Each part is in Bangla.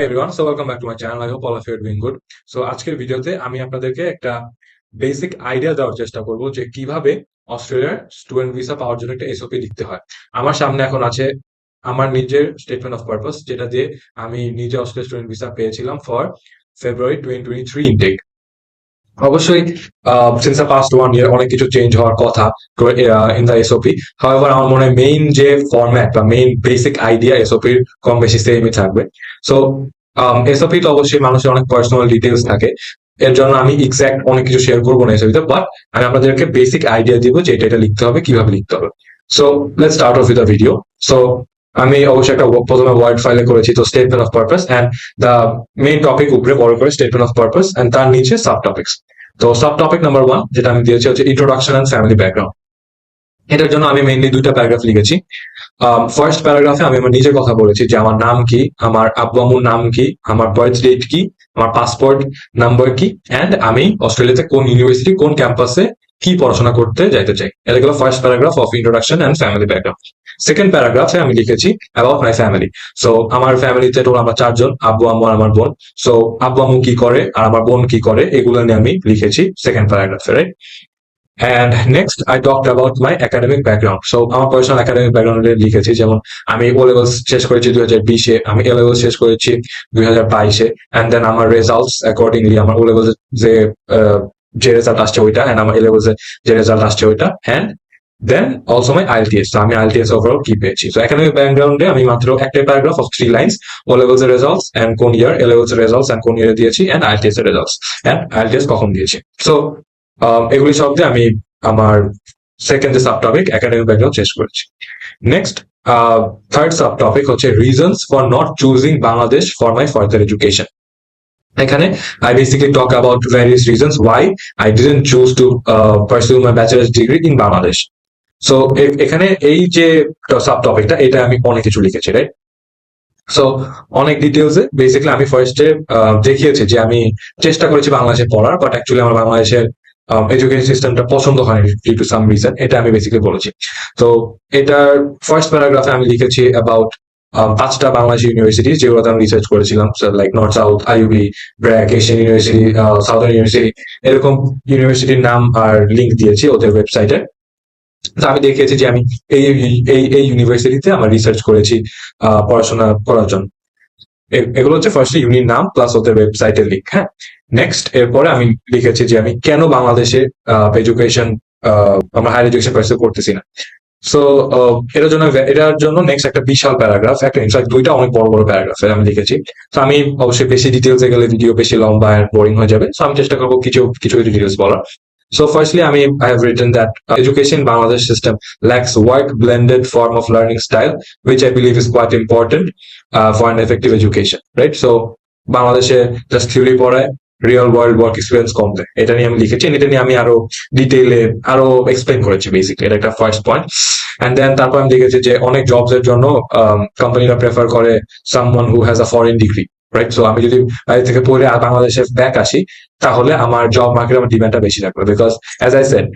Hey everyone, so welcome back to my channel. I hope all of you are doing good. So আজকের ভিডিওতে আমি আপনাদেরকে একটা বেসিক আইডিয়া দেওয়ার চেষ্টা করব যে কিভাবে অস্ট্রেলিয়ার স্টুডেন্ট ভিসা পাওয়ার জন্য একটা এসওপি লিখতে হয়। আমার সামনে এখন আছে আমার নিজের স্টেটমেন্ট অফ পারপাস, যেটা দিয়ে আমি নিজে অস্ট্রেলিয়া স্টুডেন্ট ভিসা পেয়েছিলাম ফর ফেব্রুয়ারি 2023 ইনটেক। অবশ্যই সিন্স দ্য পাস্ট 1 ইয়ার অনেক কিছু চেঞ্জ হওয়ার কথা ইন দ্য এসওপি। হাউএভার আমার মনে হয় মেইন যে ফরম্যাট বা মেইন বেসিক আইডিয়া এসওপির কম বেশি সেমই থাকবে। সো এসওপি তো অবশ্যই মানুষের অনেক পার্সোনাল ডিটেলস থাকে, এর জন্য আমি এক্সাক্ট অনেক কিছু শেয়ার করবো না এসওপিতে, বাট আমি আপনাদেরকে বেসিক আইডিয়া দিব যে এটা লিখতে হবে, কিভাবে লিখতে হবে। So let's start off with the video. So আমি অবশ্যই একটা প্রথমে ওয়ার্ড ফাইলে করেছি, তো statement of purpose and the main topic উপরে বড় করে স্টেটমেন্ট অফ পারপাস এন্ড তার নিচে সাব টপিক্স। তো সাব টপিক নাম্বার 1 যেটা আমি দিয়েছি হচ্ছে ইন্ট্রোডাকশন এন্ড ফ্যামিলি ব্যাকগ্রাউন্ড। এটার জন্য আমি মেইনলি দুইটা প্যারাগ্রাফ লিখেছি। ফার্স্ট প্যারাগ্রাফে আমি আমার নিজের কথা বলেছি যে আমার নাম কি, আমার আব্বু আম্মুর নাম কি, আমার বার্থ ডেট কি, আমার পাসপোর্ট নাম্বার কি, এন্ড আমি অস্ট্রেলিয়াতে কোন ইউনিভার্সিটি কোন ক্যাম্পাসে কি পড়াশোনা করতে যাইতে চাই। এটা গেল first paragraph of introduction and family background. Second প্যারাগ্রাফে আমি লিখেছি অ্যাবাউট মাই ফ্যামিলি। সো আমার ফ্যামিলিতে টোটাল আমরা 4 জন, আব্বু আম্মু আর আমার বোন। সো আব্বু আম্মু কি করে আর আমার বোন কি করে এগুলো নিয়ে আমি লিখেছি সেকেন্ড প্যারাগ্রাফে, right? And next I talked about my academic background. So আমার পার্সোনাল একাডেমিক ব্যাকগ্রাউন্ড লিখেছি, যেমন আমি ও লেভেলস শেষ করেছি 2020-এ, আমি এ লেভেল শেষ করেছি 2022-এ, এন্ড দেন আমার রেজাল্টস অ্যাকর্ডিংলি আমার ও লেভেলস যে যে রেজাল্ট আসছে ওইটা, এন্ড আমার এ লেভেলস যে রেজাল্ট আসছে ওইটা, and then also my IELTS. তো আমি আইএলটিএস ওভারঅল কি পেয়েছি। তো একাডেমিক ব্যাকগ্রাউন্ডে আমি মাত্র একটা paragraph of 3 lines, O levels এর রেজাল্টস এন্ড কোন ইয়ার, এ লেভেলস এর রেজাল্টস এন্ড কোন ইয়ারে দিয়েছি, এন্ড আইএলটিএস এর রেজাল্টস এন্ড আইএলটিএস কখন দিয়েছি। সো এগুলি সব দিয়ে আমি আমার সেকেন্ড যে সাব টপিক একাডেমিক ব্যাকগ্রাউন্ড শেষ করেছি। নেক্সট থার্ড সাব টপিক হচ্ছে reasons for not choosing Bangladesh for my further education. এখানে I basically talk about various reasons why I didn't choose to pursue my bachelor's degree in Bangladesh. So এখানে এই যে সাব টপিকটা, এটা আমি অনেক কিছু লিখেছি, রাইট? সো অনেক ডিটেলসে বেসিক্যালি আমি ফার্স্টে দেখিয়েছি যে আমি চেষ্টা করেছি বাংলাদেশে পড়ার, বাট অ্যাকচুয়ালি আমার বাংলাদেশের এডুকেশন সিস্টেমটা পছন্দ হয়নি ডিউ টু সাম রিজন। এটা আমি বেসিক্যালি বলেছি। তো এটার ফার্স্ট প্যারাগ্রাফে আমি লিখেছি অ্যাবাউট 5টা বাংলাদেশ ইউনিভার্সিটি যেগুলোতে আমি রিসার্চ করেছিলাম, like north south, IUB, BRAC, Asian university, southern university, এরকম ইউনিভার্সিটির নাম আর লিঙ্ক দিয়েছি ওদের ওয়েবসাইটে। তো আমি দেখিয়েছি যে আমি এই এই এই ইউনিভার্সিটিতে আমার রিসার্চ করেছি পড়াশোনা করার জন্য। এগুলো হচ্ছে ফার্স্ট ইউনির নাম প্লাস ওদের ওয়েবসাইটের লিঙ্ক। হ্যাঁ, নেক্সট এরপরে আমি লিখেছি যে আমি কেন বাংলাদেশে এডুকেশন আমরা হায়ার এডুকেশন পার্সু করতেছি না। সো এটার জন্য নেক্সট একটা বিশাল প্যারাগ্রাফ, একটা ইনফ্যাক্ট দুইটা অনেক বড় বড় প্যারাগ্রাফ আমি লিখেছি। তো আমি অবশ্যই বেশি ডিটেলসে গেলে ভিডিও বেশি লম্বা আর বোরিং হয়ে যাবে, সো আমি চেষ্টা করবো কিছু কিছু ডিটেলস বলার। So firstly, I have written that education in Bangladesh system lacks work blended form of learning style, which I believe is quite important for an effective education, right? So বাংলাদেশে জাস্ট থিওরি পড়ায়, রিয়েল ওয়ার্ল্ড ওয়ার্ক এক্সপিরিয়েন্স কম দেয়, এটা নিয়ে আমি লিখেছি। এটা নিয়ে আমি আরো ডিটেইলে আরো এক্সপ্লেন করেছি বেসিক্যালি, এটা একটা ফার্স্ট পয়েন্ট। এন্ড দেন তারপর আমি লিখেছি যে অনেক জবস এর জন্য কোম্পানিরা প্রেফার করে someone who has a foreign degree, right? So আমি যদি বাইরে থেকে পড়ে আর বাংলাদেশে ব্যাক আসি, তাহলে আমার জব মার্কেটে আমার ডিমান্ডটা বেশি থাকবে, বিকজ অ্যাজ আই সেড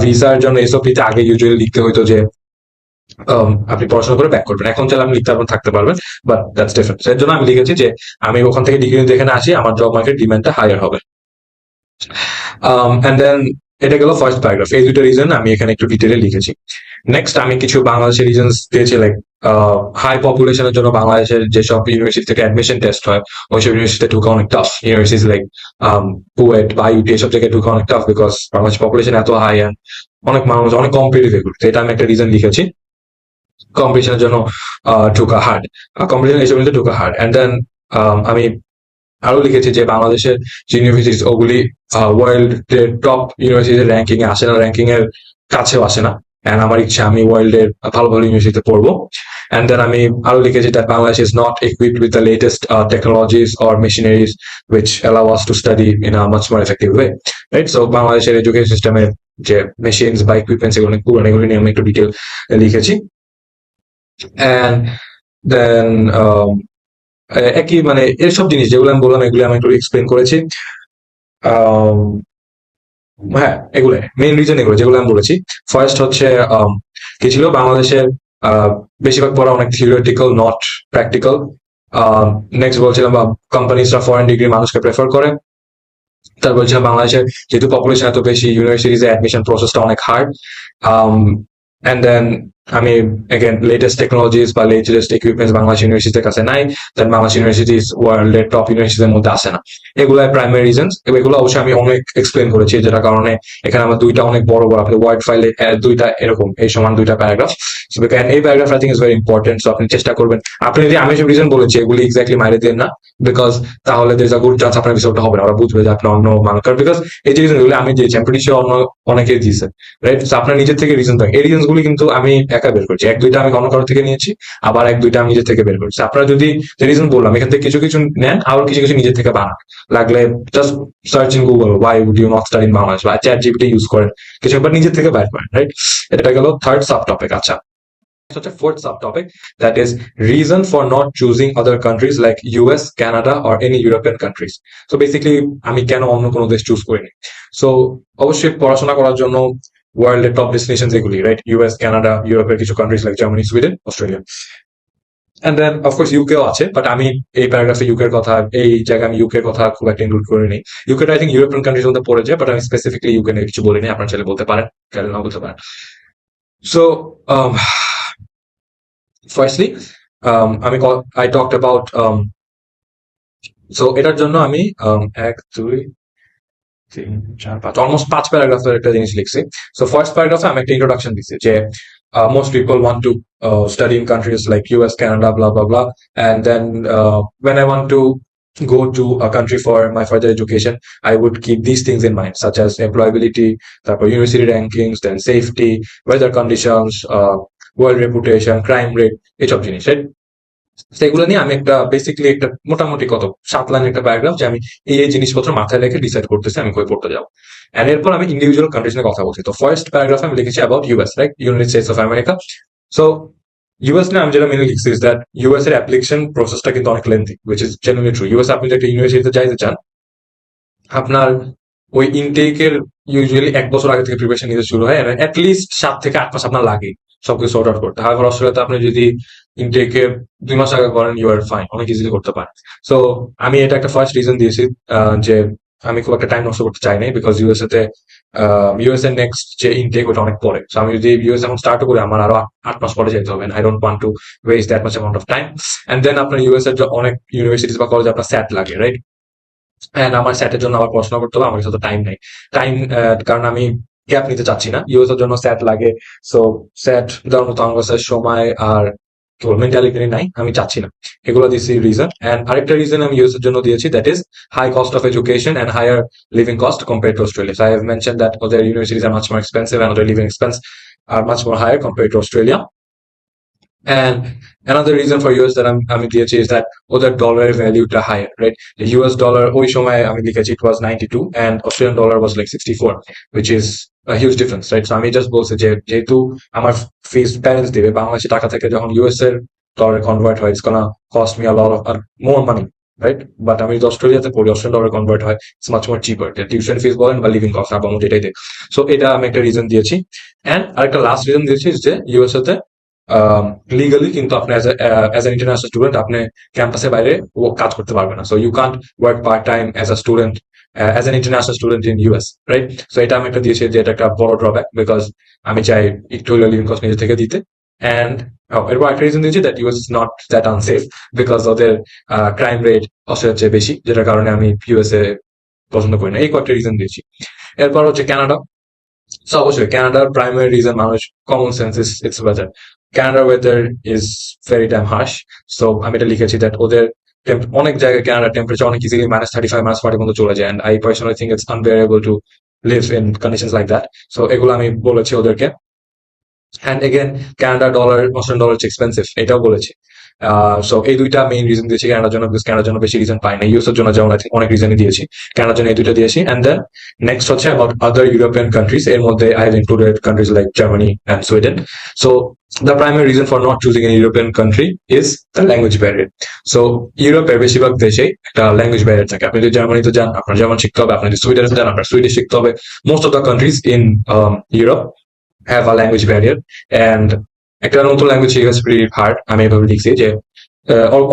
ভিসার জন্য এসওপিতে আগে ইউজুয়ালি লিখতে হইতো যে আপনি পড়াশোনা করে ব্যাক করবেন, এখন চাইলে আপনি লিখতে পারবেন, থাকতে পারবেন, বাট দ্যাটস ডিফারেন্ট। এর জন্য আমি লিখেছি যে আমি ওখান থেকে ডিগ্রি যেখানে আসি আমার জব মার্কেট ডিমান্ডটা হায়ার হবে। এন্ড দেন এটা গেল ফার্স্ট প্যারাগ্রাফ। এই দুটো রিজন আমি এখানে একটু ডিটেলে লিখেছি। নেক্সট আমি কিছু বাংলাদেশের রিজনস দিয়েছি, লাইক হাই পপুলেশনের জন্য বাংলাদেশের যেসব ইউনিভার্সিটি থেকে অ্যাডমিশন টেস্ট হয় ওইসব ইউনিভার্সিটিতে ঢোকা অনেক টাফ। ইউনিভার্সিটি লাইক কুয়েট বা ইউটি এসব জায়গায় ঢোকা অনেক টাফ, বিকজ বাংলাদেশ পপুলেশন এত হাই অ্যান্ড অনেক মানুষ অনেক কম্পিটিটিভ এগুলো। এটা আমি একটা রিজন লিখেছি, কম্পিটিশনের জন্য ঢোকা হার্ড, কম্পিটিশন এসব ঢোকা হার্ড। এন্ড দেন আমি আরো লিখেছি যে বাংলাদেশের যে ইউনিভার্সিটি ওগুলি ওয়ার্ল্ড টপ ইউনিভার্সিটির র্যাঙ্কিং এ আসে না, র্যাঙ্কিং এর কাছেও আসে না। এন্ড আমার ইচ্ছা আমি ওয়ার্ল্ড এর ভালো ভালো ইউনিভার্সিটিতে পড়বো। এন্ড দেন আমি আরো লিখেছি that Bangladesh is not equipped with the latest technologies or machineries which allow us to study in a much more effective way, right? So বাংলাদেশের এডুকেশন সিস্টেমের যে মেশিনস বা ইকুইপমেন্টস এগুলো পুরনো, এগুলো নিয়ে আমি একটু ডিটেল লিখেছি। এন্ড দেন একই মানে এসব জিনিস যেগুলো আমি বললাম এগুলো আমি একটু এক্সপ্লেন করেছি। হ্যাঁ, এগুলো মেইন রিজন, এগুলো যেগুলো আমি বলেছি। ফার্স্ট হচ্ছে কি ছিল, বাংলাদেশের বেশিরভাগ পড়া অনেক থিওরিটিক্যাল, নট প্র্যাকটিক্যাল। নেক্সট বলছিলাম কোম্পানিজরা ফরেন ডিগ্রি মানুষকে প্রেফার করে। তারপর বলছিলাম বাংলাদেশের যেহেতু পপুলেশন এত বেশি, ইউনিভার্সিটিজে অ্যাডমিশন প্রসেসটা অনেক হার্ড। অ্যান্ড দেন আমি এগেন লেটেস্ট টেকনোলজিস বা লেটেস্ট ইকুইপমেন্টস বাংলাদেশ ইউনিভার্সিটির কাছে নাই। দেন বাংলাদেশ ইউনিভার্সিটিস ওয়ার্ল্ডের টপ ইউনিভার্সিটির মধ্যে আসে না। এগুলাই প্রাইমারি রিজনস, এবং এগুলো অবশ্যই আমি অনেক এক্সপ্লেন করেছি, যেটা কারণে এখানে আমার দুইটা অনেক বড় বড় আপনি ওয়ার্ড ফাইলে দুইটা এরকম এই সমান দুইটা প্যারাগ্রাফ। এই paragraph I think is very important. So আপনি চেষ্টা করবেন, আপনি যদি আমি সব রিজন বলেছি এগুলি এক্স্যাক্টলি মাইরে দেন না, বিকজ তাহলে there is a good chance আপনার বিষয়টা হবে না, ওরা বুঝবে যে আপনি অন্য মানুষ। বিকজ এই যে রিজনগুলো আমি দিয়েছি আমি pretty sure অন্য অনেকে দিয়েছে, রাইট? তো আপনার নিজের থেকে রিজন থাকে, এই রিজনস গুলি কিন্তু আমি একা বের করছি, এক দুইটা আমি অন্য কারো থেকে নিয়েছি, আবার এক দুইটা আমি নিজের থেকে বের করছি। আপনারা যদি যে রিজন বললাম এখান থেকে কিছু কিছু নেন, আবার কিছু কিছু নিজের থেকে বানান। লাগলে just search in Google why would you not study in Bangladesh, বা চ্যাট জিপিটি ইউজ করেন, কিছু একবার নিজের থেকে বের করেন, রাইট? এটা গেল থার্ড সাব টপিক। আচ্ছা, such a fourth subtopic, that is reason for not choosing other countries like US, Canada or any European countries. So basically আমি কেন অন্য কোনো দেশ চুজ করিনি। সো অবশ্যই পড়াশোনা করার জন্য ওয়ার্ল্ডের টপ ডেস্টিনেশন এগুলি, রাইট? ইউএস, কানাডা, ইউরোপের কিছু countries like Germany, Sweden, Australia, and then of course ইউকেও আছে, বাট আমি এই প্যারাগ্রাফে ইউকের কথা, এই জায়গায় আমি ইউকের কথা খুব একটা ইনক্লুড করিনি। ইউকেটা আই থিঙ্ক ইউরোপিয়ান কান্ট্রির মধ্যে পড়ে যায়, বাট আমি স্পেসিফিকলি ইউকে নিয়ে কিছু বলিনি। আপনার চাইলে বলতে পারেন, চাইলে নাও বলতে পারেন। সো ফার্স্টলি আমি আই টকড অ্যাবাউট, সো এটার জন্য আমি এক দুই তিন চার পাঁচ অলমোস্ট পাঁচ প্যারাগ্রাফের একটা জিনিস লিখছি। সো ফার্স্ট প্যারাগ্রাফে আমি একটা ইন্ট্রোডাকশন দিচ্ছি যে most people want to study in countries like US, Canada, blah blah blah, and then when I want to go to a country for my further education, I would keep these things in mind, such as employability, তারপর university rankings, then safety, weather conditions, world reputation, crime rate, এইসব জিনিস, right? সেগুলো নিয়ে আমি একটা বেসিক্যালি একটা মোটামুটি কত 7 লাইনের একটা প্যারাগ্রাফ, যে আমি এই জিনিসপত্র মাথায় রেখে ডিসাইড করতেছি আমি কই পড়তে যাবো। এন্ড এরপর আমি ইন্ডিভিজুয়াল কান্ট্রিজ নিয়ে কথা বলছি। তো ফার্স্ট প্যারাগ্রাফে আমি লিখেছি about US, right? United states of America. So US নিয়ে আমি যেটা মেনলি লিখছি ইজ দ্যাট ইউএস এর অ্যাপ্লিকেশন প্রসেসটা কিন্তু অনেক lengthy, which is genuinely true. US আপনি যদি একটা ইউনিভার্সিটিতে যাইতে চান, আপনার ওই ইনটেকের ইউজুয়ালি 1 বছর আগে থেকে প্রিপারেশন নিতে শুরু হয়, অ্যাটলিস্ট 7 থেকে 8 মাস আপনার লাগে সবকিছু সর্ট আউট করতে। হাওয়ার অস্ট্রেলিয়াতে আপনি যদি ইনটেকে 2 মাস আগে করেন, ইউ আর ফাইন, অনেক ইজিলি করতে পারেন। সো আমি এটা একটা ফার্স্ট রিজন দিয়েছি, যে আমি খুব একটা টাইম নষ্ট করতে চাই নাই, বিকজ ইউএসএ তে ইউএস এর নেক্সট যে ইনটেক ওটা অনেক পরে। সো আমি যদি ইউএস এখন স্টার্ট করি, আমার আরো 8 মাস পরে যেতে হবে, I don't want to waste that much amount of time. And then আপনার ইউএস এর অনেক ইউনিভার্সিটিজ বা কলেজে আপনার স্যাট লাগে, রাইট? এন্ড আমার স্যাটের জন্য আবার পড়াশোনা করতে হবে, আমার কাছে তো টাইম নাই। টাইম, কারণ আমি গ্যাপ নিতে চাচ্ছি না, ইউএস এর জন্য স্যাট লাগে। সো স্যাট দেওয়ার মতো আমার কাছে সময় আর কেবল মেন্টালিটি নাই, আমি চাচ্ছি না। এগুলো দিচ্ছি রিজন। এন্ড আরেকটা রিজন আমি ইউএস এর জন্য দিয়েছি, that is high cost of education and higher living cost compare to Australia. So I have mention that ওদের ইউনিভার্সিটিজ আর মাচ মোর এক্সপেন্সিভ এন্ড ওদের লিভিং এক্সপেন্স আর much more higher compare to Australia. And another reason for US that আমি দিয়েছি is that ওদের ডলারের ভ্যালুটা higher, right? The US dollar ওই সময় আমি লিখেছি it was 92 and Australian dollar was like 64, which is a huge difference, right? So আমি জাস্ট বলছি যে যেহেতু আমার ফিস প্যারেন্টস দেবে বাংলাদেশি টাকা থেকে, যখন ইউএস এর ডলারে কনভার্ট হয়, it's gonna cost me a lot of more money, right? But আমি যদি অস্ট্রেলিয়াতে পড়ি, অস্ট্রেলিয়ান ডলার কনভার্ট হয়, it's much more cheaper. Tuition fees বলেন বা লিভিং কস্ট আবার যেটাই দেয়। সো এটা আমি একটা রিজন দিয়েছি। এন্ড আরেকটা লাস্ট রিজন দিয়েছি যে ইউএসএ তে লিগালি কিন্তু আপনি অ্যাজ অ্যান ইন্টারন্যাশনাল স্টুডেন্ট আপনি ক্যাম্পাসের বাইরে কাজ করতে পারবেন না। So you can't work part time as a student, as an international student in US, right? So এটা আমি একটা দিয়েছি যে এটা একটা বড় ড্রব্যাক, বিকজ আমি চাই একটু হলেও লিভিং কস্ট নিজে থেকে দিতে। অ্যান্ড এরপর একটা রিজন দিয়েছি that US is not that unsafe, because ওদের ক্রাইম রেট অস্ট্রেলিয়ার চেয়ে বেশি, যেটার কারণে আমি ইউএসএ পছন্দ করি না। এই কয়েকটা রিজন দিয়েছি। এরপর হচ্ছে কানাডা। সো অবশ্যই কানাডার প্রাইমারি রিজন মানুষ common sense is it's weather. Canada weather is very damn harsh. So আমি এটা লিখেছি that ওদের অনেক জায়গায় কানাডা টেম্পারেচার অনেক ইজিলি -35 -40 পর্যন্ত চলে যায়, and I personally think it's unbearable to live in conditions like that. So এগুলো আমি বলেছি ওদেরকে। And again Canada dollar, Australian dollar হচ্ছে এক্সপেন্সিভ, এটাও বলেছি। সো এই দুইটা মেইন রিজন দিয়েছি কানাডার জন্য, বিকজ কানাডার জন্য বেশি রিজন পাই না। ইউএস এর জন্য যেমন অনেক রিজনই দিয়েছি, কানাডার জন্য এই দুইটা দিয়েছি। এন্ড দেন নেক্সট হচ্ছে অ্যাবাউট আদার ইউরোপিয়ান কান্ট্রিজ। এর মধ্যে I have included countries like Germany and Sweden. So the primary reason for not choosing an European country is the language barrier. So ইউরোপের বেশিরভাগ দেশেই একটা ল্যাঙ্গুয়েজ ব্যারিয়ার থাকে। আপনি যদি জার্মানিতে যান, আপনার জার্মান শিখতে হবে। আপনি যদি সুইডেনে যান, আপনার সুইডিশ শিখতে হবে। Most of the countries in Europe have a language barrier, and একটা নতুন ল্যাঙ্গুয়েজ শিখা ইজ প্রিটি হার্ড। আমি এভাবে লিখছি যে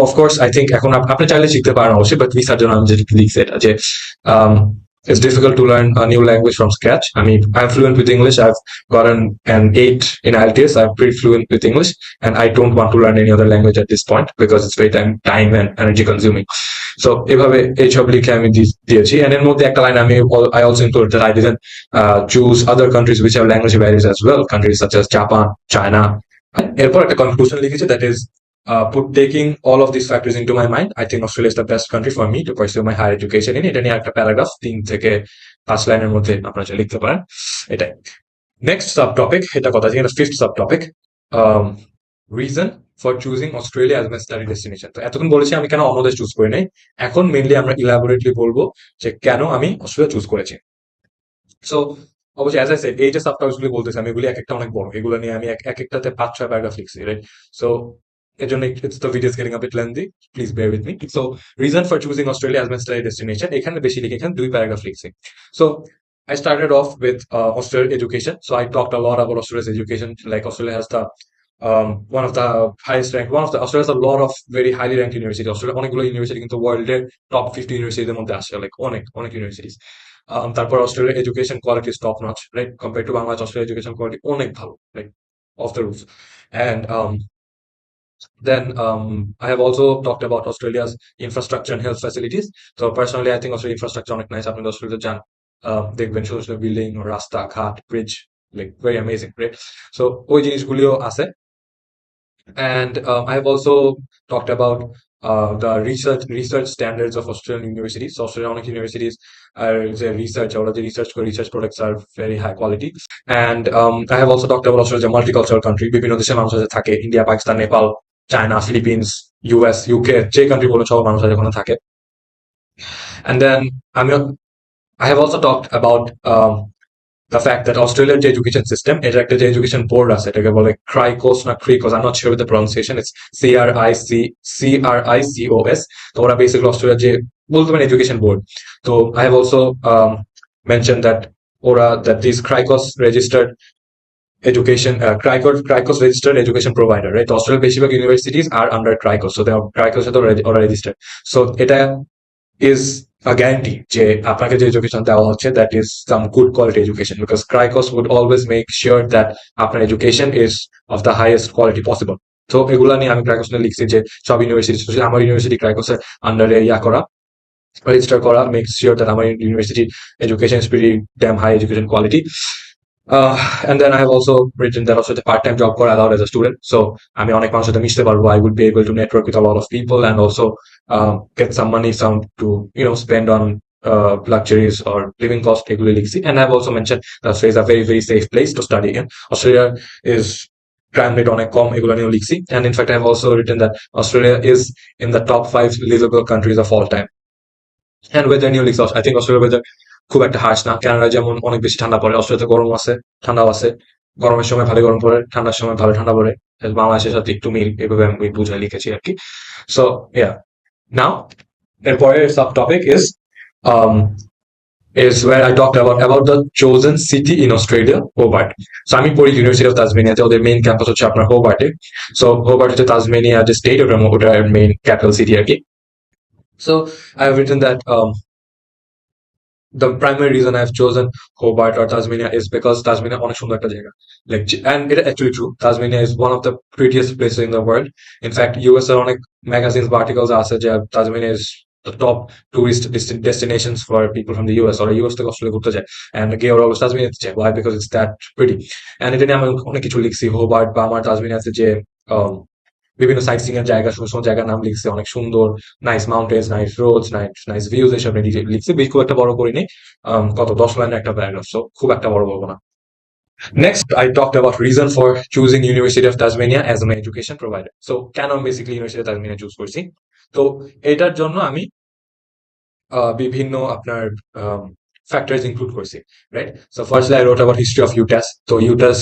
অফ কোর্স আই থিঙ্ক এখন আপনি চাইলে শিখতে পারেন অবশ্যই, বাট ভিসার জন্য আমি যেটা লিখছি এটা যে um, it's difficult to learn a new language from scratch. I mean, I'm fluent with English. I've gotten an 8 in IELTS. I'm pretty fluent with English, and I don't want to learn any other language at this point because it's very time and energy consuming. So এভাবে এইসব লিখে আমি দিয়েছি, and এর মধ্যে একটা লাইন আমি I also included that I didn't choose other countries which have language barriers as well, countries such as Japan, China. এরপর একটা কনক্লুশন লিখেছি, that is put taking all of these factors into my mind, I think Australia is the best country for me to pursue my higher education in. এটা নিয়ে একটা প্যারাগ্রাফ 3 থেকে 5 লাইনের মধ্যে আপনারা চাইলে লিখতে পারেন। এটাই নেক্সট সাব টপিক, এটা কথা থেকে fifth sub topic, reason for choosing Australia as my study destination. তো এতক্ষণ বলেছি আমি কেন অন্য দেশ চুজ করি নাই, এখন মেইনলি আমরা ইলাবোরেটলি বলবো যে কেন আমি অস্ট্রেলিয়া চুজ করেছি। সো অবশ্যই অ্যাজ আই সেড, এই যে সাব টপিকস গুলি বলতেছি আমি, এগুলি এক একটা অনেক বড়, এগুলো নিয়ে আমি এক একটাতে 5-6 প্যারাগ্রাফ লিখছি, রাইট? সো এর জন্য the video is getting a bit lengthy, please bear with me. So reason for choosing Australia as my study destination, এখানে বেশি লিখে এখানে 2 প্যারাগ্রাফ লিখছি। So I started off with Australian education. So I talked a lot about Australia's education. Like Australia has the one of the highest ranked, Australia has a lot of very highly ranked university. Australia অনেকগুলো ইউনিভার্সিটি কিন্তু ওয়ার্ল্ডের টপ 50 ইউনিভার্সিটির মধ্যে আসে, লাইক অনেক অনেক ইউনিভার্সিটিস। তারপর অস্ট্রেলিয়ার education quality is top notch, right? Compare to Bangladesh, অস্ট্রেলিয়ার এডুকেশন কোয়ালিটি অনেক ভালো, like of the roof. And then I have also talked about Australia's infrastructure and health facilities. So personally, I think Australian infrastructure অনেক nice. আপনি অস্ট্রেলিয়াতে যান, দেখবেন ছোট ছোট বিল্ডিং, রাস্তা ঘাট, bridge, like very amazing, right? So ওই জিনিসগুলিও আছে। And I have also talked about the research standards of Australian universities. So Australian universities are the research, or the research products are very high quality. And I have also talked about Australia as a multicultural country. বিভিন্ন দেশের মানুষ আছে থাকে, India, Pakistan, Nepal, China, Philippines, US, UK, যে কান্ট্রি বলুন সব মানুষ আছে ওখানে থাকে। And then I have also talked about the fact that Australian education system, এটা একটা যে এডুকেশন বোর্ড আছে, এটাকে বলে ক্রাইকোস না ক্রিকোস, I'm not sure with the pronunciation, it's CRICOS। তো ওরা বেসিক্যালি অস্ট্রেলিয়ার যে বলতে পারেন এডুকেশন বোর্ড। তো I have also mentioned that that these CRICOS registered education, CRICOS registered education provider, right? Australian বেশিরভাগ universities are under CRICOS, so they are CRICOS সাথে ওরা registered. So এটা is a guarantee যে আপনাকে যে এডুকেশন দেওয়া হচ্ছে that is some good quality education, because CRICOS would always make sure that আপনার education is of the highest quality possible. তো এগুলা নিয়ে আমি CRICOS নিয়ে লিখছি যে সব ইউনিভার্সিটি, আমার ইউনিভার্সিটি CRICOS এর আন্ডারে করা, রেজিস্টার করা, makes sure that আমার university education is pretty damn high education quality. And then I have also written that also the part-time job করা allowed as a student. So আমি অনেক মানুষের সাথে মিশতে পারবো, I would be able to network with a lot of people and also get some money to spend on luxuries or living cost, এগুলো লিখছি। And I have also mentioned that Australia is a very very safe place to study in. Australia is crime rate অনেক কম, এগুলো নিয়েও লিখছি। And in fact I have also written that Australia is in the top 5 livable countries of all time. And weather নিয়েও লিখছি, I think Australia weather খুব একটা হার্শ না। কানাডা যেমন অনেক বেশি ঠান্ডা পড়ে, অস্ট্রেলিয়াতে গরম আছে, ঠান্ডাও আছে। গরমের সময় ভালো গরম পড়ে, ঠান্ডার সময় ভালো ঠান্ডা পড়ে, বাংলাদেশের সাথে একটু মিল, এভাবে আমি বুঝাই লিখেছি আর কি। সো ইয়া, নাও এরপরের sub topic is where I talked about the chosen city in Australia, Hobart. So আমি পড়ি ইউনিভার্সিটি অফ তাসমানিয়াতে, ওদের মেইন ক্যাম্পাস হচ্ছে আপনার হোবার্টে। সো হোবার্ট হচ্ছে তাসমানিয়া যে স্টেট, ওটার মেইন ক্যাপিটাল সিটি আর কি। So I have written that the primary reason I've chosen Hobart or Tasmania is because Tasmania অনেক সুন্দর একটা জায়গা, like, and it actually true, Tasmania is one of the prettiest places in the world. In fact, US এর অনেক magazines বা articles আছে যে Tasmania is the top tourist destinations for people from the US, or US থেকে অস্ট্রেলিয়া ঘুরতে যায়, and গিয়ে ওরা always Tasmania তে যায়। Why? Because it's that pretty. And এটা নিয়ে আমি অনেক কিছু লিখছি, হোবার্ট বা আমার তাসমানিয়াতে যে বিভিন্ন সাইট সিং এর জায়গা, সুন্দর জায়গার নাম লিখছি, অনেক সুন্দর, nice mountains, nice roads, nice views, এসব লিখছি। বেশ খুব একটা বড় করিনি, কত 10 লাইনের একটা প্যারাগ্রাফ, সো খুব একটা বড় বলবো না। Next, I talked about reason for choosing University of Tasmania as my education provider. So কেন আমি basically university of Tasmania choose করছি, তো এটার জন্য আমি বিভিন্ন আপনার ফ্যাক্টরস ইনক্লুড করছি, right? So firstly I wrote about history of UTAS. তো UTAS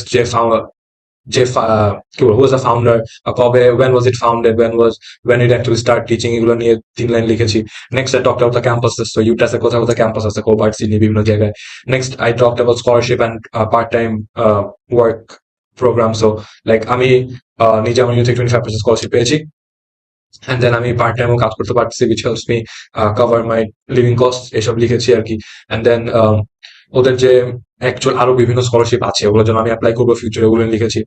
যে who was the founder, when was it founded, when it actually start teaching, এগুলো নিয়ে 3 লাইন লিখেছি। Next I talked about the campuses. So UTAS এর কোথাও কোথাও ক্যাম্পাস আছে, হোবার্ট, সিডনি, বিভিন্ন জায়গায়। Next I talked about scholarship and part-time work program. So like আমি নিজে আমার ইউথ 25% স্কলারশিপ পেয়েছি, অ্যান্ড দেন আমি পার্ট টাইমও কাজ করতে পারতেছি, which helps me cover my living costs, এসব লিখেছি আর কি। অ্যান্ড দেন ওদের যে অ্যাকচুয়াল আরো বিভিন্ন স্কলারশিপ আছে ওগুলোর জন্য আমি অ্যাপ্লাই করবো ফিউচারে, ওগুলো লিখেছি।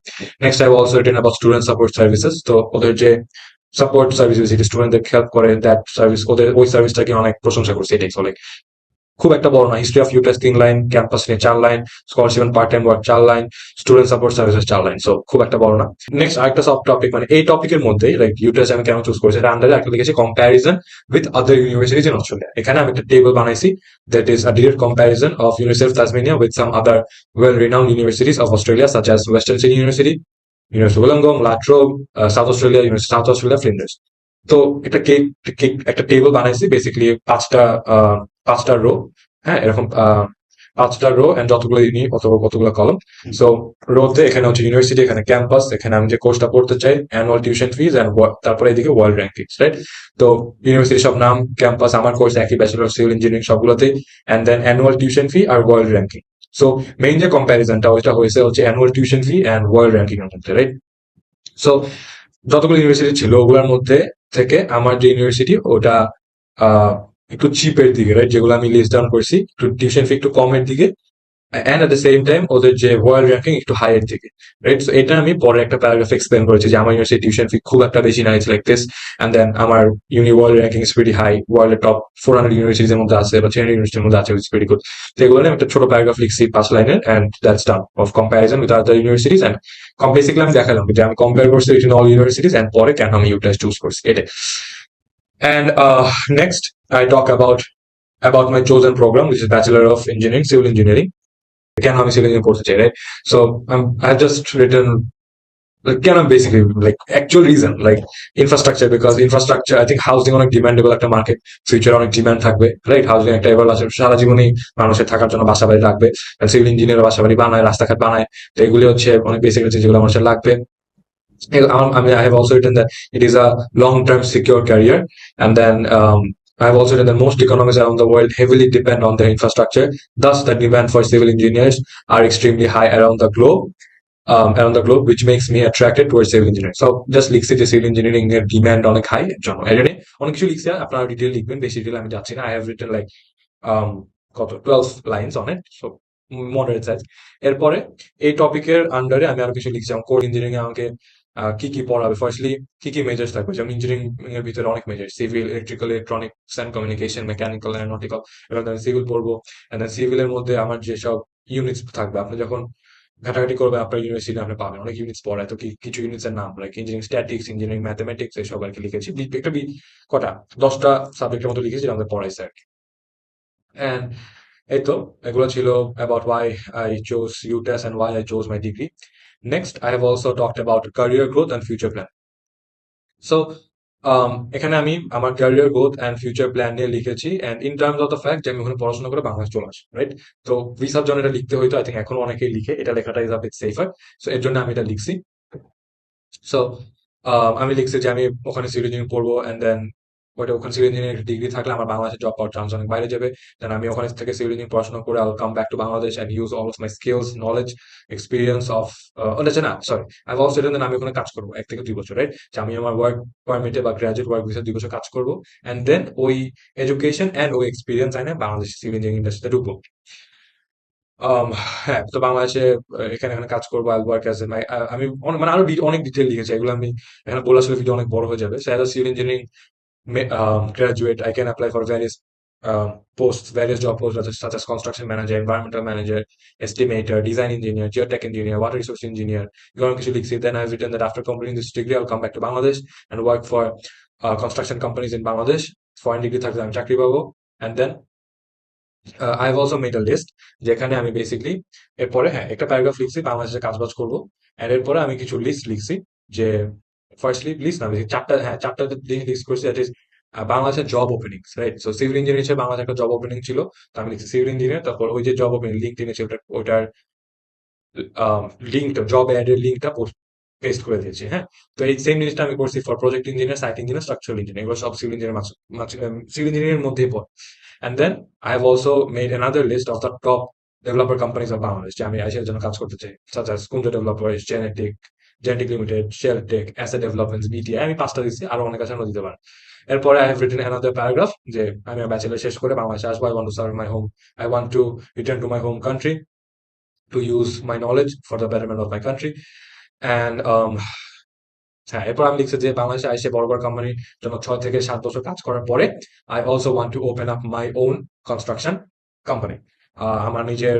Next I also written about student support services, তো ওদের যে সাপোর্ট সার্ভিস যেটি স্টুডেন্টদের হেল্প করে, দ্যাট সার্ভিস, ওদের ওই সার্ভিসটাকে অনেক প্রশংসা করছে এটাই। So, like, খুব একটা বড় না, history of UTS 3 line, campus নিয়ে 4 line, scholarship and part time work 4 line, student support services 4 line. So খুব একটা বড় না। নেক্সট আরেকটা সব টপিক, মানে এই টপিকের মধ্যে লাইক ইউটেস আমি কেন চুজ করেছি, এটা আন্ডারে একটা লিখেছি comparison with other universities in Australia. এখানে আমি একটা টেবল বানাইছি, that is a direct comparison of University of Tasmania with some other well renowned universities of Australia, such as Western Sydney University, University Wollongong, La Trobe, South Australia, University South Australia, Flinders. তো এটা একটা টেবল বানাইছি বেসিক্যালি পাঁচটা রো, হ্যাঁ এরকম 5টা রো এন্ড যতগুলো ইউনি কতগুলো কলম। সো রোতে এখানে হচ্ছে ইউনিভার্সিটি, এখানে ক্যাম্পাস, এখানে আমি যে কোর্সটা পড়তে চাই, অ্যানুয়াল টিউশন ফিজ এন্ড তারপরে এদিকে ওয়ার্ল্ড র্যাঙ্কিংস, রাইট? তো ইউনিভার্সিটি সব নাম, ক্যাম্পাস, আমার কোর্স একই, ব্যাচেলর অফ সিভিল ইঞ্জিনিয়ারিং সবগুলোতে, and then annual tuition fee আর ওয়ার্ল্ড র্যাঙ্কিং। সো মেইন যে কম্প্যারিজনটা ওইটা হয়েছে হচ্ছে annual tuition fee and world ranking এর মধ্যে, রাইট? সো যতগুলো ইউনিভার্সিটি ছিল ওগুলোর মধ্যে থেকে আমার যে ইউনিভার্সিটি ওটা আহ, একটু চিপের দিকে, রাইট? যেগুলো আমি লিস্ট ডাউন করছি, একটু টিউশন ফি একটু কমের দিকে, and at the same time ওদের যে ওয়ার্ল্ড র্যাঙ্কিং একটু হাইয়ের দিকে, রাইট? সো এটা আমি পরে একটা প্যারাগ্রাফ এক্সপ্লেন করেছি যে আমার ইউনিভার্সিটি টিউশন ফি খুব একটা বেশি না, it's like this, and then আমার uni world ranking is very high, world top 400 ইউনিভার্সিটির মধ্যে আছে বা 300 ইউনিভার্সিটির মধ্যে আছে, ইটস ভেরি গুড। তো এগুলো নিয়ে আমি একটা ছোট প্যারাগ্রাফ লিখছি 5 লাইনের, and that's done of comparison with other universities. And basically আমি দেখালাম যে আমি কম্পেয়ার করছি উইথ অল ইউনিভার্সিটিজ এন্ড পরে কেন আমি ইউটাস চুজ করছি এটা। And next, I talk about my chosen program, which is Bachelor of Engineering, Civil Engineering. Can আমি civil engineering পড়তে চাই, right? So I have just written like can I basically like actual reason like infrastructure, because infrastructure I think housing অনেক demandable একটা মার্কেট, ফিউচার অনেক ডিমান্ড থাকবে, রাইট? হাউজিং একটা এবার আছে, সারা জীবনই মানুষের থাকার জন্য বাসা বাড়ি লাগবে, সিভিল ইঞ্জিনিয়ার বাসা বাড়ি বানায়, রাস্তাঘাট বানায়, তো এগুলি হচ্ছে অনেক বেসিক আছে যেগুলো মানুষের লাগবে। I mean, I have also written that it is a long-term secure career, and then I have also written that most economies around the world heavily depend on their infrastructure. Thus, the demand for civil engineers are extremely high around the globe. Which makes me attracted towards civil engineering. So just লিখছি যে সিভিল ইঞ্জিনিয়ারিং এর ডিমান্ড অনেক হাই এর জন্য। এখানে অনেক কিছু লিখছি, আপনারা ডিটেল লিখবেন, বেশি ডিটেল আমি যাচ্ছি না। I have written like কত 12 lines on it, so moderate size. এরপরে এই টপিকের আন্ডারে আমি আরো কিছু লিখছি, যেমন কোর ইঞ্জিনিয়ারিং এ আমাকে কি কি পড়াবে, ফার্স্টলি কি কি মেজর্স থাকবে, যেমন ইঞ্জিনিয়ারিং এর ভিতরে অনেক major, civil, electrical, electronics and communication, mechanical, aeronautical, এবার আমি সিভিল পড়বো। এন্ড দেন সিভিলের মধ্যে আমার যেসব ইউনিটস থাকবে, আপনি যখন ঘাটাঘাটি করবে আপনার ইউনিভার্সিটি আপনি পাবেন অনেক ইউনিটস পড়ায়, তো কিছু ইউনিটস এর নাম like engineering statics, engineering mathematics, এসব আর কি লিখেছি। একটা কটা 10টা সাবজেক্টের মতো লিখেছি যেটা আমাদের পড়াইছে আর কি। এন্ড এই তো এগুলো ছিল about why I chose UTES and why I chose my degree. Next, I have also talked about career growth and future plan. So এখানে আমি আমার career growth and future plan নিয়ে লিখেছি, and in terms of the fact যে আমি ওখানে পড়াশোনা করে বাংলাদেশ চলে আসি, রাইট? তো ভিসার জন্য এটা লিখতে হইতো, আই থিঙ্ক এখন অনেকেই লিখে, এটা লেখাটা is a bit safer, so এর জন্য আমি এটা লিখছি। সো আমি লিখছি যে আমি ওখানে সিভিল ইঞ্জিনিয়ারিং পড়বো, অ্যান্ড দেন ওখানে সিভিল ইঞ্জিনিয়ারিং ডিগ্রি থাকলে আমার বাংলাদেশে জব পাওয়ার চান্স অনেক বাইরে যাবে। দেন আমি ওখানে থেকে সিভিল ইঞ্জিনিয়ারিং পড়াশোনা করে I will come back to Bangladesh and use all of my skills, knowledge, experience of না সরি, আই অলসো রিটেন আমি ওখানে কাজ করবো 1 থেকে 2 বছর, রাইট? যে আমি আমার ওয়ার্ক পারমিটে বা গ্রাজুয়েট ওয়ার্ক ভিসা 2 বছর কাজ করবো, এন্ড দেন ওই এডুকেশন এন্ড ওই এক্সপিরিয়েন্স আইনে বাংলাদেশ সিভিল ইঞ্জিনিয়ারিং ইন্ডাস্ট্রিতে ঢুকবো। আম হ্যাঁ, তো বাংলাদেশে এখানে কাজ করবো। আই ওয়ার্ক অ্যাজ আমি মানে আরো অনেক ডিটেইল লিখেছি, এগুলো আমি এখানে বলে আসলে ভিডিও অনেক বড় হয়ে যাবে। So as a civil engineering graduate, I can apply for various posts, various job posts such as construction manager, environmental manager, estimator, design engineer, geotech engineer, water resource engineer. Then I've written that after completing this degree, I'll come back to Bangladesh and work for construction companies in Bangladesh. Foreign degree থাকলে আমি চাকরি পাবো। And then I have also made a list যেখানে আমি বেসিক্যালি এরপরে হ্যাঁ একটা প্যারাগ্রাফ লিখছি বাংলাদেশে কাজবাজ করবো, এন্ড এরপরে আমি কিছু লিস্ট লিখছি যে ফার্স্টলি লিস্ট না বেশি চারটা জিনিস লিস্ট করছি, দ্যাট ইজ বাংলাদেশের job openings, right? So civil engineering হিসেবে বাংলাদেশে একটা জব ওপেনিং ছিল, তো আমি লিখছি সিভিল ইঞ্জিনিয়ার, তারপর ওই যে জব ওপেনিং লিঙ্কড ইনে ছিল ওটার লিঙ্কটা, জব অ্যাডের লিঙ্কটা পেস্ট করে দিয়েছি, হ্যাঁ। তো এই সেম জিনিসটা আমি করছি for project engineer, site engineer, structural engineer, এগুলো সব সিভিল ইঞ্জিনিয়ার সিভিল ইঞ্জিনিয়ারের মধ্যেই পড়ে। And then I have also made another list of the top developer companies of Bangladesh যে আমি এসের জন্য কাজ করতে চাই, such as Kunja Developers, Genetic, genetic limited, shell tech, asset developments, BTI, আমি 5টা দিচ্ছি, আরো অনেক আছে, দিতে পারেন। এরপরে I have written another paragraph যে আমি আমার ব্যাচেলর শেষ করে বাংলাদেশে আসবো, I want to serve my home, I want to return to my home country to use my knowledge for the betterment of my country. And হ্যাঁ, এরপর আমি লিখছি যে বাংলাদেশে এসে বড় বড় কোম্পানির জন্য 6 থেকে 7 বছর কাজ করার পরে I also want to open up my own construction company. আমার নিজের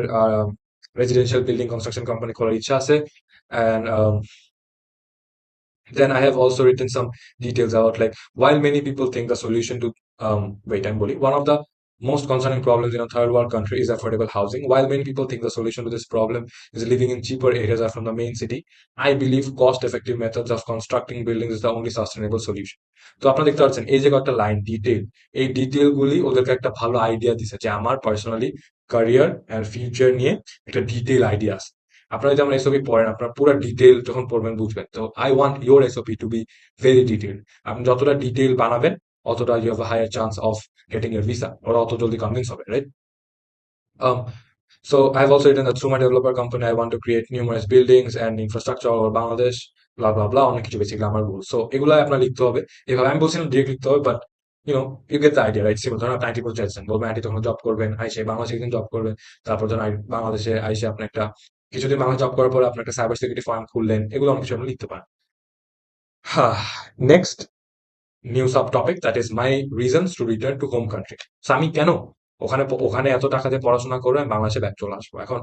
রেজিডেন্সিয়াল বিল্ডিং কনস্ট্রাকশন কোম্পানি খোলার ইচ্ছা আছে। And then I have also written some details about like while many people think the solution to wait I'm bully one of the most concerning problems in a third world country is affordable housing. While many people think the solution to this problem is living in cheaper areas or from the main city, I believe cost effective methods of constructing buildings is the only sustainable solution. তো আপনারা দেখতে পাচ্ছেন এই যে একটা লাইন ডিটেল, এই ডিটেল গুলি ওদেরকে একটা ভালো আইডিয়া দিছে যে আমার পার্সোনালি ক্যারিয়ার এন্ড ফিউচার নিয়ে একটা ডিটেল আইডিয়া আছে। আপনারা যদি আমার এসওপি পড়েন, আপনারা পুরো ডিটেল যখন পড়বেন বুঝবেন। তো I want your SOP to be very detail. আপনি যতটা ডিটেল বানাবেন অতটা you have a higher chance of getting your visa, ওরা অত জলদি কনভিন্স হবে, right? um so I've also written that through my developer company I want to create numerous buildings and infrastructure over Bangladesh, blah blah blah, অনেক কিছু বেসিক্যালি আমার গোল। সো এগুলো আপনার লিখতে হবে এভাবে। আমি বলছিলাম ডিরেক্ট লিখতে হবে, but you get the idea, right? Simple. ধরেন আপনি আইটি করতে চাইছেন, বলবেন আইটি তখন জব করবেন, আইসে বাংলাদেশে একদিন জব করবেন, তারপর ধরেন বাংলাদেশে আইসে আপনি একটা কিছুদিন বাংলা জব করার পর আপনি একটা সাইবার সিকিউরিটি ফার্ম খুললেন, এগুলো অনেক কিছু আপনি লিখতে পারেন। হ্যাঁ, next new sub topic that is my reasons to return two home country. So আমি কেন ওখানে ওখানে এত টাকা দিয়ে পড়াশোনা করে আমি বাংলাদেশে ব্যাক চলে আসবো। এখন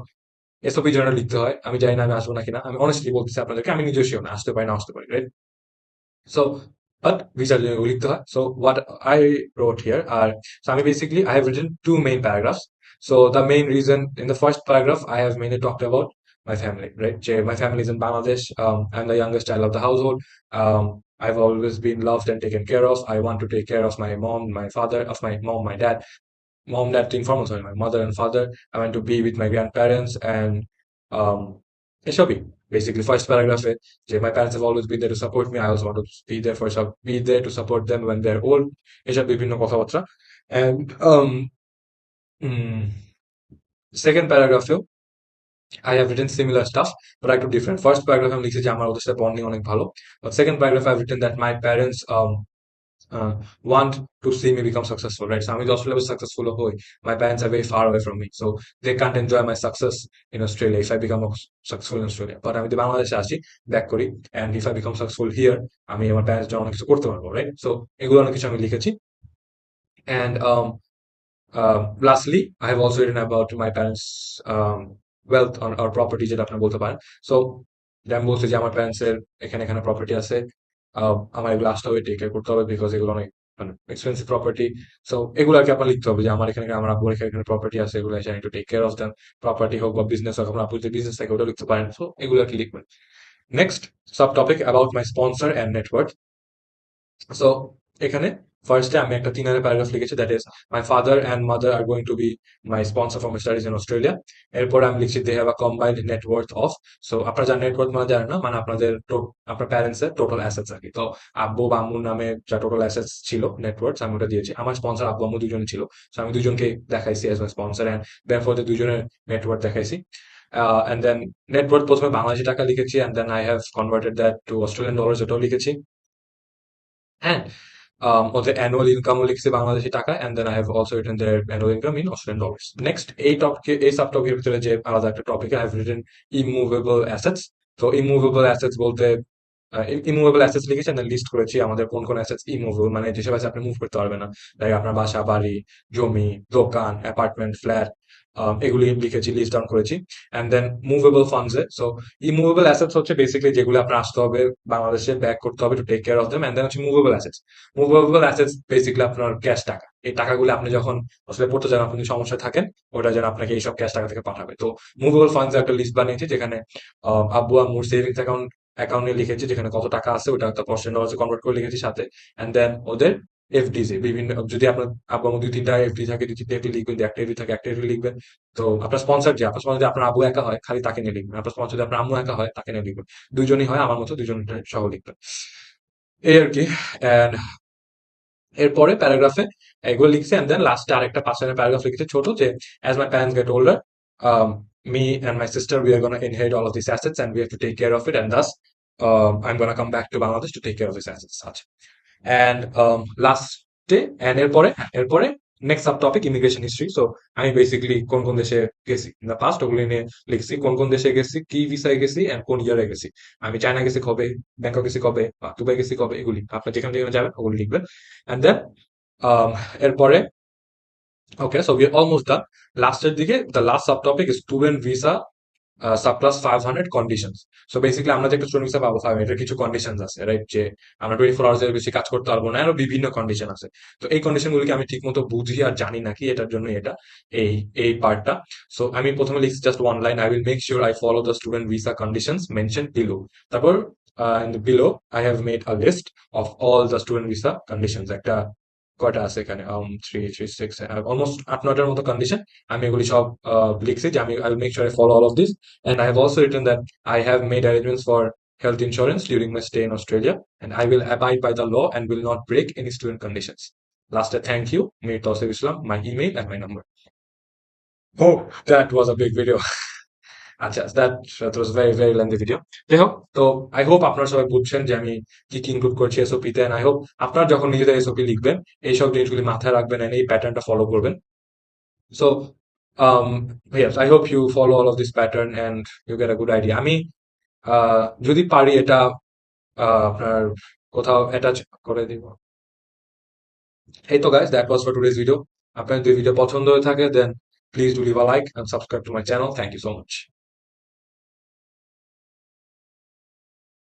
এসওপি জার্নাল লিখতে হয়, আমি জানি না আমি আসবো না কিনা, আমি অনেস্টলি বলতেছি আপনাদেরকে, আমি নিজেও শিওর না, আসতে পারি না আসতে পারি, রাইট? So, but visa লিখতে হয়। So what I wrote here are, so I mean basically I have written two main paragraphs. So the main reason in the first paragraph I have mainly talked about my family, right? My family is in Bangladesh. I'm the youngest child of the household. I've always been loved and taken care of. I want to take care of my mom, my father, of my mom, my dad, dad informal, sorry, my mother and father. I want to be with my grandparents and um এসবই basically first paragraph এ যে my parents have always been there to support me, I also want to be there to support them when they're old, এসব বিভিন্ন কথাবার্তা। and second paragraph এও I have written similar stuff but একটু different. First paragraph আমি লিখেছি যে আমার ওদের সাথে বন্ডিং অনেক ভালো, but second paragraph I've written that my parents uh, want to see me become successful, right? So আমি যদি অস্ট্রেলিয়া successful হই, my parents are very far away from me, so they can't enjoy my success in Australia if I become successful in Australia. But আমি যদি বাংলাদেশে আসি, ব্যাক করি, and if I become successful here, আমি আমার প্যারেন্টস জন্য অনেক কিছু করতে পারবো, রাইট? সো এগুলো অনেক কিছু আমি লিখেছি। and lastly I have also written about my parents wealth or property, যেটা আপনি বলতে পারেন। সো আমি বলছি যে আমার প্যারেন্টস এর এখানে এখানে প্রপার্টি আছে, আমার এগুলো আসতে হবে, টেক কেয়ার করতে হবে, বিকজ এগুলো অনেক মানে এক্সপেন্সিভ প্রপার্টি। সো এগুলো আর কি আপনার লিখতে হবে যে আমার এখানে আমার আব্বুর এখানে প্রপার্টি আছে, এগুলো I need to take care of them. Property হোক বা বিজনেস হোক, আপনার আব্বুর যে বিজনেস থাকে ওটা লিখতে পারেন। সো এগুলো আর কি লিখবেন। Next sub topic about my sponsor and network. So এখানে ফার্স্টে আমি একটা 3 লাইনের প্যারাগ্রাফ লিখেছি, that is my father and mother are going to be my sponsor for my studies in Australia. এরপর আমি লিখছি they have a combined net worth of, so আপনারা যার নেটওয়ার্থ মানে জানেন না, মানে আপনার প্যারেন্টস এর টোটাল অ্যাসেটস আর কি। তো আব্বু বা আম্মুর নামে যা টোটাল অ্যাসেটস ছিল নেটওয়ার্থ আমি ওটা দিয়েছি। আমার স্পন্সর আব্বু আম্মু দুজন ছিল, সো আমি দুজনকে দেখাইছি as my sponsor, and therefore দুজনের নেটওয়ার্থ দেখাইছি। অ্যান্ড দেন নেটওয়ার্থ প্রথমে বাংলাদেশি টাকা লিখেছি, and then I have converted that to Australian dollars, ওটাও লিখেছি। হ্যাঁ, ওদের অ্যানুয়াল ইনকামও লিখছি বাংলাদেশি টাকা, and then I have also written their annual income in Australian dollars. Next এই সাব টপিকের ভিতরে যে আলাদা একটা topic I have written immovable assets. তো ইমুভেবল অ্যাসেটস বলতে ইমুভেবল অ্যাসেটস লিখেছি, and then লিস্ট করেছি আমাদের কোন কোন অ্যাসেটস ইমুভেবল, মানে যেসব আছে আপনি মুভ করতে পারবেন না, লাইক আপনার বাসা, বাড়ি, জমি, দোকান, অ্যাপার্টমেন্ট, ফ্ল্যাট, এগুলি লিখেছি, লিস্ট ডাউন করেছি। অ্যান্ড দেন মুভেবল ফান্ডস এ, সো ইমুভেবল অ্যাসেটস হচ্ছে বেসিক্যালি যেগুলো আপনার আসতে হবে বাংলাদেশে, ব্যাক করতে হবে to take care of them. And then হচ্ছে movable assets. Movable assets basically আপনার ক্যাশ টাকা, এই টাকাগুলো আপনি যখন আসলে পড়তে যান, আপনি সমস্যায় থাকেন, ওটা যেন আপনাকে এইসব ক্যাশ টাকা থেকে পাঠাবে। তো মুভেবল ফান্ডস একটা লিস্ট বানিয়েছি, যেখানে আব্বু আম্মুর সেভিংস অ্যাকাউন্টে লিখেছি, যেখানে কত টাকা আছে ওটা একটা পার্সেন্ট ডলার্সে কনভার্ট করে লিখেছি সাথে। অ্যান্ড দেন ওদের এফডিজ এ বিভিন্ন, যদি আপনার আব্বু আম্মু 2-3টা এফডি থাকে, 2-3টা এফডি লিখবেন, যদি একটা এফডি থাকে একটা এফডি লিখবেন। তো আপনার স্পন্সর যদি আপনার আব্বু একা হয় খালি তাকে নিয়ে লিখবেন, আপনার স্পন্সর যদি আপনার আম্মু একা হয় তাকে নিয়ে লিখবেন, দুইজনই হয় আমার মতো, দুইজন সহ লিখবেন, এই আর কি। অ্যান্ড এরপরে প্যারাগ্রাফে এগুলো লিখছি, এন্ড দেন লাস্টে আরেকটা 5 লাইনের প্যারাগ্রাফ লিখেছি ছোট, যে as my parents get older, me and my sister we are going to inherit all of these assets and we have to take care of it, and thus I'm gonna come back to Bangladesh to take care of this as such. And লাস্টে এন্ড এরপরে next sub topic immigration history. So আমি বেসিক্যালি কোন কোন দেশে গেছি ইন দ্য পাস্ট ওগুলি নিয়ে লিখছি, কোন কোন দেশে গেছি, কি ভিসায় গেছি এন্ড কোন ইয়ারে গেছি। আমি চায়না গেছি কবে, ব্যাংকক গেছি কবে, বা দুবাই গেছি কবে, এগুলি আপনি যেখানে যেখানে যাবেন ওগুলি লিখবেন। এন্ড দেন এরপরে okay, so we are almost done. লাস্টের দিকে the last sub topic is student visa subclass 500 conditions. So basically আমরা যে একটা স্টুডেন্ট ভিসা পাবো, এটার কিছু কন্ডিশনস আছে, রাইট? যে আমরা 24 আওয়ার্স এর বেশি কাজ করতে পারবো না, আরো বিভিন্ন কন্ডিশন আছে। তো এই কন্ডিশন গুলিকে আমি ঠিক মতো বুঝি আর জানি নাকি, এটার জন্য এটা এই এই পার্টটা। সো আমি প্রথমে লিখছি just one line, I will make sure I follow the student visa conditions mention below. তারপর in the below I have made a list of all the student visa conditions। একটা কয়টা আছে এখানে, 3 3 6 অলমোস্ট 8 9টার মতো কন্ডিশন। আমি এগুলি সব লিখছি যে আমি I will make sure I follow all of this. And I have also written that I have made arrangements for health insurance during my stay in Australia, and I will abide by the law and will not break any student conditions. Last, thank you, Mir Tausif Islam, my email and my number. Oh, that was a big video. আচ্ছা, that was very very lengthy video. যাই হোক, তো আই হোপ আপনারা সবাই বুঝছেন যে আমি কি কি ইনক্লুড করছি এসওপি তে। আই হোপ আপনারা যখন নিজেদের এসওপি লিখবেন এইসব জিনিসগুলি মাথায় রাখবেন and এই প্যাটার্নটা ফলো করবেন। So yes, I hope you follow all of this pattern and you get a good idea. আমি যদি পারি এটা আপনার কোথাও অ্যাটাচ করে দিব। এই তো guys, that was for today's video. আপনার যদি ভিডিও পছন্দ হয়ে থাকে then please do leave a like and subscribe to my channel. Thank you so much.